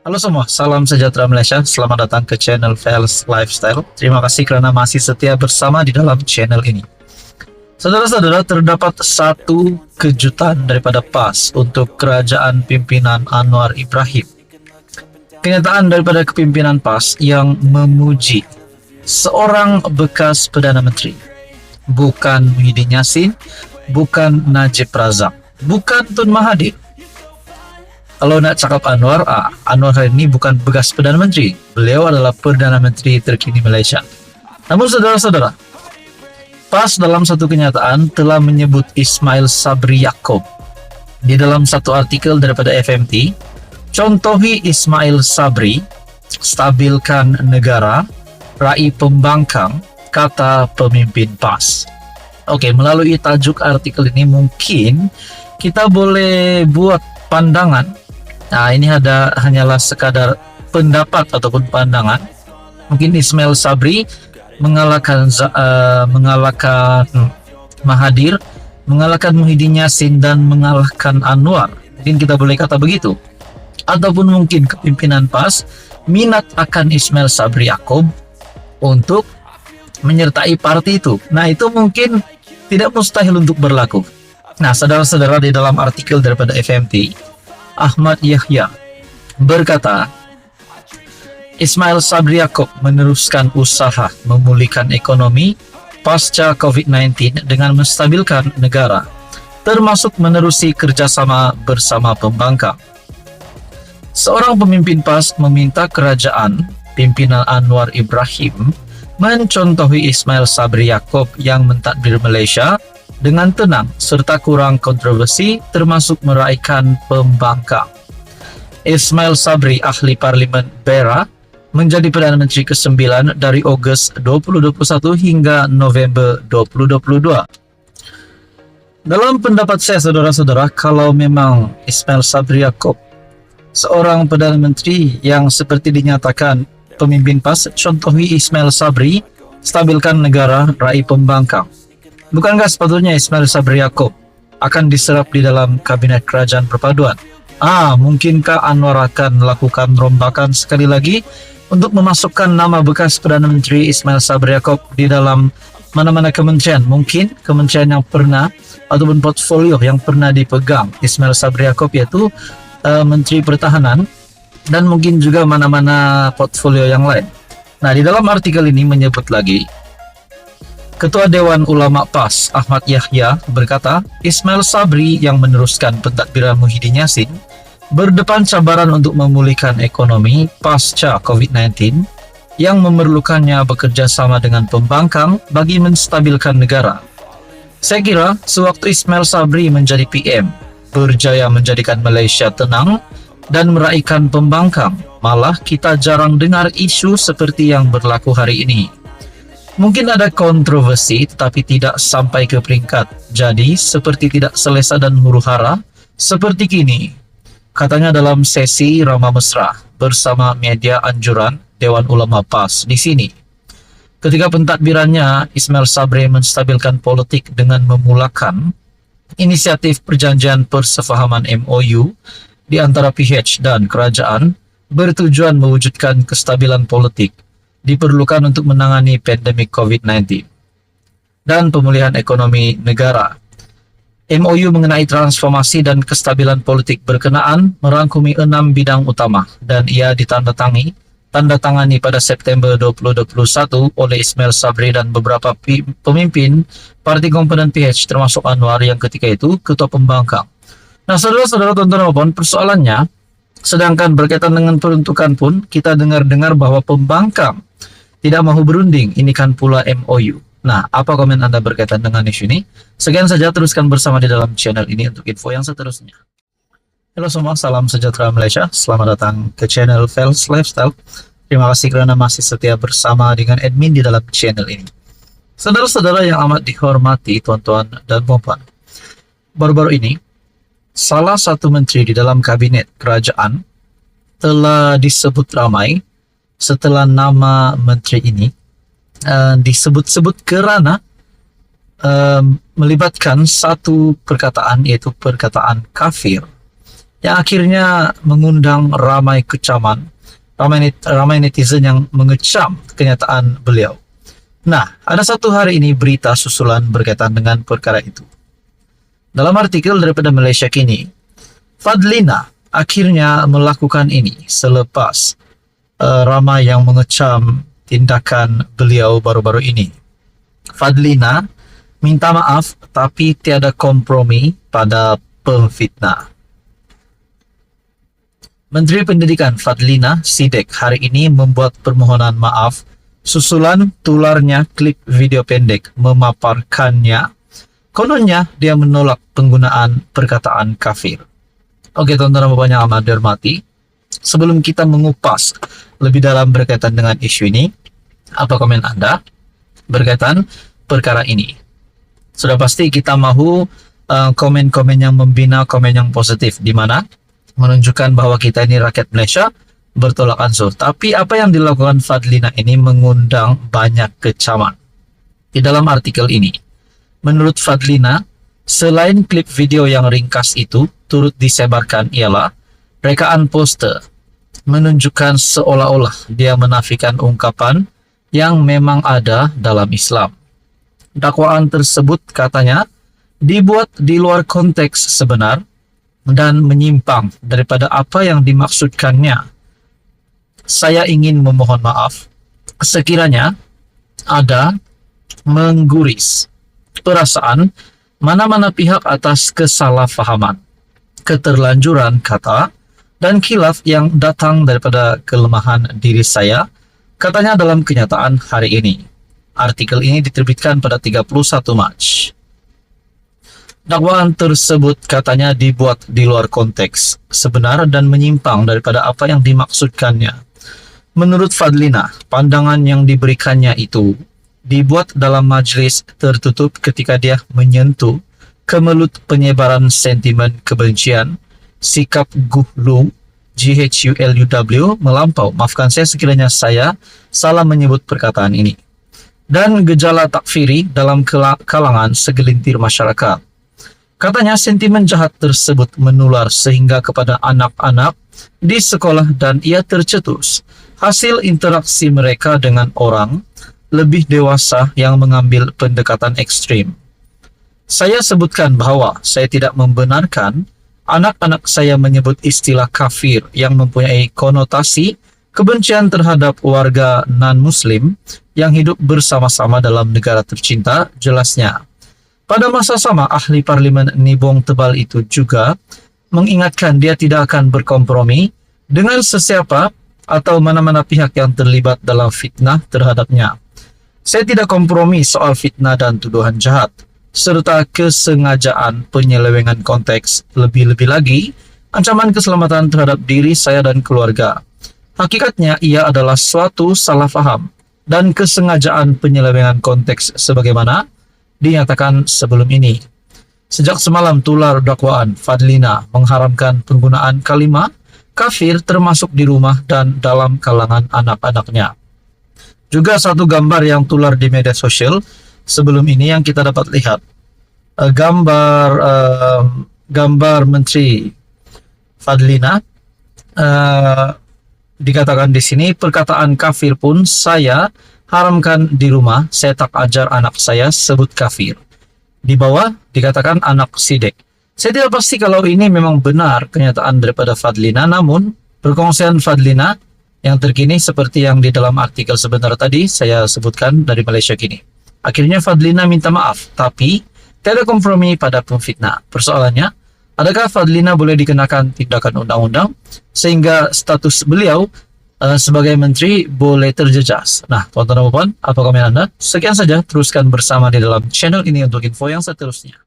Halo semua, salam sejahtera Malaysia. Selamat datang ke channel Fels Lifestyle. Terima kasih kerana masih setia bersama di dalam channel ini. Saudara-saudara, terdapat satu kejutan daripada PAS untuk kerajaan pimpinan Anwar Ibrahim. Kenyataan daripada kepimpinan PAS yang memuji seorang bekas Perdana Menteri. Bukan Muhyiddin Yassin, bukan Najib Razak, bukan Tun Mahathir. Kalau nak cakap Anwar, Anwar hari ini bukan bekas Perdana Menteri. Beliau adalah Perdana Menteri terkini Malaysia. Namun saudara-saudara, PAS dalam satu kenyataan telah menyebut Ismail Sabri Yaakob. Di dalam satu artikel daripada FMT, contohi Ismail Sabri, stabilkan negara, raih pembangkang, kata pemimpin PAS. Okey, melalui tajuk artikel ini mungkin kita boleh buat pandangan. Ini hanyalah sekadar pendapat ataupun pandangan. Mungkin Ismail Sabri mengalahkan Mahathir, mengalahkan Muhyiddin Yassin dan mengalahkan Anwar. Mungkin kita boleh kata begitu. Ataupun mungkin kepimpinan PAS minat akan Ismail Sabri Yaakob untuk menyertai parti itu. Nah, itu mungkin tidak mustahil untuk berlaku. Nah, saudara-saudara, di dalam artikel daripada FMT, Ahmad Yahya berkata, Ismail Sabri Yaakob meneruskan usaha memulihkan ekonomi pasca COVID-19 dengan menstabilkan negara, termasuk menerusi kerjasama bersama pembangkang. Seorang pemimpin PAS meminta kerajaan pimpinan Anwar Ibrahim mencontohi Ismail Sabri Yaakob yang mentadbir Malaysia dengan tenang serta kurang kontroversi, termasuk meraihkan pembangkang. Ismail Sabri, ahli Parlimen Beira, menjadi Perdana Menteri ke-9 dari Ogos 2021 hingga November 2022. Dalam pendapat saya, saudara-saudara, kalau memang Ismail Sabri Yaakob seorang Perdana Menteri yang seperti dinyatakan pemimpin PAS, contohi Ismail Sabri, stabilkan negara, raih pembangkang. Bukankah sepatutnya Ismail Sabri Yaakob akan diserap di dalam kabinet kerajaan perpaduan? Mungkinkah Anwar akan melakukan rombakan sekali lagi untuk memasukkan nama bekas Perdana Menteri Ismail Sabri Yaakob di dalam mana-mana kementerian? Mungkin kementerian yang pernah ataupun portfolio yang pernah dipegang Ismail Sabri Yaakob, yaitu Menteri Pertahanan, dan mungkin juga mana-mana portfolio yang lain. Nah, di dalam artikel ini menyebut lagi, Ketua Dewan Ulama PAS Ahmad Yahya berkata, Ismail Sabri yang meneruskan pentadbiran Muhyiddin Yassin berdepan cabaran untuk memulihkan ekonomi pasca COVID-19 yang memerlukannya bekerja sama dengan pembangkang bagi menstabilkan negara. Saya kira sewaktu Ismail Sabri menjadi PM, berjaya menjadikan Malaysia tenang dan meraihkan pembangkang, malah kita jarang dengar isu seperti yang berlaku hari ini. Mungkin ada kontroversi tetapi tidak sampai ke peringkat jadi seperti tidak selesa dan huru-hara seperti kini, katanya dalam sesi Ramah Mesra bersama media anjuran Dewan Ulama PAS di sini. Ketika pentadbirannya, Ismail Sabri menstabilkan politik dengan memulakan inisiatif perjanjian persefahaman MOU di antara PH dan kerajaan bertujuan mewujudkan kestabilan politik diperlukan untuk menangani pandemik COVID-19 dan pemulihan ekonomi negara. MOU mengenai transformasi dan kestabilan politik berkenaan merangkumi 6 bidang utama dan ia ditandatangani pada September 2021 oleh Ismail Sabri dan beberapa pemimpin parti komponen PH termasuk Anwar yang ketika itu ketua pembangkang. Nah, saudara-saudara, tuan-tuan dan puan, persoalannya, sedangkan berkaitan dengan peruntukan pun, kita dengar-dengar bahwa pembangkang tidak mahu berunding, ini kan pula MOU. Nah, apa komen Anda berkaitan dengan isu ini? Sekian saja, teruskan bersama di dalam channel ini untuk info yang seterusnya. Halo semua, salam sejahtera Malaysia. Selamat datang ke channel Fels Lifestyle. Terima kasih kerana masih setia bersama dengan admin di dalam channel ini. Saudara-saudara yang amat dihormati, tuan-tuan dan puan-puan, baru-baru ini, salah satu menteri di dalam kabinet kerajaan telah disebut ramai setelah nama menteri ini disebut-sebut kerana melibatkan satu perkataan, yaitu perkataan kafir yang akhirnya mengundang ramai kecaman, ramai netizen yang mengecam kenyataan beliau. Nah, ada satu hari ini berita susulan berkaitan dengan perkara itu. Dalam artikel daripada Malaysia Kini, Fadlina akhirnya melakukan ini selepas ramai yang mengecam tindakan beliau baru-baru ini. Fadlina minta maaf tapi tiada kompromi pada pemfitnah. Menteri Pendidikan Fadlina Sidek hari ini membuat permohonan maaf susulan tularnya klip video pendek memaparkannya. Kononnya dia menolak penggunaan perkataan kafir. Oke, tuan-tuan dan puan yang amat dihormati, sebelum kita mengupas lebih dalam berkaitan dengan isu ini, apa komen Anda berkaitan perkara ini? Sudah pasti kita mahu komen-komen yang membina, komen yang positif, di mana menunjukkan bahwa kita ini rakyat Malaysia bertolak ansur. Tapi apa yang dilakukan Fadlina ini mengundang banyak kecaman. Di dalam artikel ini, menurut Fadlina, selain klip video yang ringkas itu turut disebarkan ialah rekaan poster menunjukkan seolah-olah dia menafikan ungkapan yang memang ada dalam Islam. Dakwaan tersebut katanya dibuat di luar konteks sebenar dan menyimpang daripada apa yang dimaksudkannya. Saya ingin memohon maaf sekiranya ada mengguris perasaan mana-mana pihak atas kesalahfahaman, keterlanjuran kata, dan khilaf yang datang daripada kelemahan diri saya, katanya dalam kenyataan hari ini. Artikel ini diterbitkan pada 31 Mac. Dakwaan tersebut katanya dibuat di luar konteks sebenar dan menyimpang daripada apa yang dimaksudkannya. Menurut Fadlina, pandangan yang diberikannya itu dibuat dalam majlis tertutup ketika dia menyentuh kemelut penyebaran sentimen kebencian, sikap GULU, GHULUW melampau. Maafkan saya sekiranya saya salah menyebut perkataan ini. Dan gejala takfiri dalam kalangan segelintir masyarakat. Katanya sentimen jahat tersebut menular sehingga kepada anak-anak di sekolah dan ia tercetus hasil interaksi mereka dengan orang lebih dewasa yang mengambil pendekatan ekstrim. Saya sebutkan bahwa saya tidak membenarkan anak-anak saya menyebut istilah kafir yang mempunyai konotasi kebencian terhadap warga non-muslim yang hidup bersama-sama dalam negara tercinta, jelasnya. Pada masa sama, ahli parlimen Nibong Tebal itu juga mengingatkan dia tidak akan berkompromi dengan sesiapa atau mana-mana pihak yang terlibat dalam fitnah terhadapnya. Saya tidak kompromi soal fitnah dan tuduhan jahat, serta kesengajaan penyelewengan konteks, lebih-lebih lagi ancaman keselamatan terhadap diri saya dan keluarga. Hakikatnya ia adalah suatu salah faham dan kesengajaan penyelewengan konteks sebagaimana dinyatakan sebelum ini. Sejak semalam tular dakwaan, Fadlina mengharamkan penggunaan kalimat kafir termasuk di rumah dan dalam kalangan anak-anaknya. Juga satu gambar yang tular di media sosial sebelum ini yang kita dapat lihat. Gambar Menteri Fadlina, dikatakan di sini perkataan kafir pun saya haramkan di rumah, saya tak ajar anak saya sebut kafir. Di bawah dikatakan anak Sidek. Saya tidak pasti kalau ini memang benar kenyataan daripada Fadlina, namun perkongsian Fadlina yang terkini seperti yang di dalam artikel sebentar tadi saya sebutkan dari Malaysia Kini. Akhirnya Fadlina minta maaf, tapi tiada kompromi pada pemfitnah. Persoalannya, adakah Fadlina boleh dikenakan tindakan undang-undang sehingga status beliau sebagai menteri boleh terjejas? Nah, tuan-tuan dan puan, apa komen Anda? Sekian saja, teruskan bersama di dalam channel ini untuk info yang seterusnya.